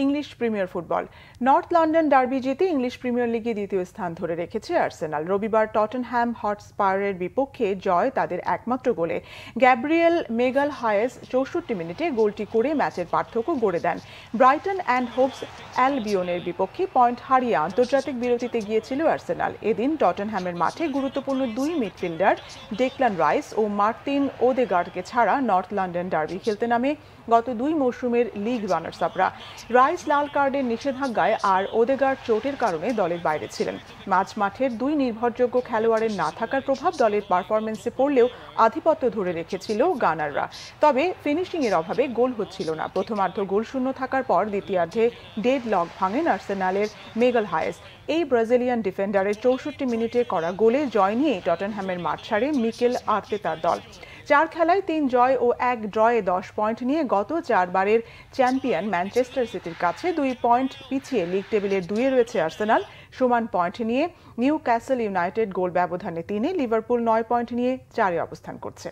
English premier football. North London derby জিতে English premier লিগে দ্বিতীয় স্থান ধরে রেখেছে আর্সেনাল। রবিবার টটেনহ্যাম হটস্পারের বিপক্ষে জয় তাদের একমাত্র গোলে। গ্যাব্রিয়েল মেগালহায়েস 64 মিনিটে গোলটি করে ম্যাচের পার্থক্য গড়ে দেন। ব্রাইটন অ্যান্ড হোভস অ্যালবিয়নের বিপক্ষে পয়েন্ট হারিয়ে আন্তর্জাতিক বিরতিতে গিয়েছিল আর্সেনাল। এদিন টটেনহ্যামের মাঠে গুরুত্বপূর্ণ দুই মিডফিল্ডার ডেকলান রাইস ও মার্টিন ওদেগার্ডকে ছাড়া নর্থ লন্ডন ডার্বি খেলতে নামে গত 2 মৌসুমের লিগ রানার্স আপরা। রাইস লাল কার্ডের নিষেধাজ্ঞায় আর ওদেগার্ড চোটের কারণে দলের বাইরে ছিলেন। মাঠের দুই নির্ভরযোগ্য খেলোয়াড়ের না থাকার প্রভাব দলের পারফরমেন্সে পড়লেও আধিপত্য ধরে রেখেছিল গানাররা। তবে ফিনিশিংয়ের অভাবে গোল হচ্ছিল না। প্রথমার্ধ গোলশূন্য থাকার পর দ্বিতীয়ার্ধে ডেড লক ভাঙেন আর্সেনালের মেগালহায়েস। এই ব্রাজিলিয়ান ডিফেন্ডারের 64 মিনিটে করা গোলে জয় নিয়ে টটেনহ্যামের মাঠ ছাড়ে মিকেল আর্তেতার দল। 4 খেলায় 3 জয় ও 1 ড্রয়ে 10 পয়েন্ট নিয়ে গত 4 বারের চ্যাম্পিয়ন ম্যানচেস্টার সিটির কাছে 2 পয়েন্ট পিছিয়ে লিগ টেবিলের 2-এ রয়েছে আর্সেনাল। সমান পয়েন্ট নিয়ে নিউ ক্যাসল ইউনাইটেড গোল ব্যবধানে 3-এ, লিভারপুল 9 পয়েন্ট নিয়ে 4-এ অবস্থান করছে।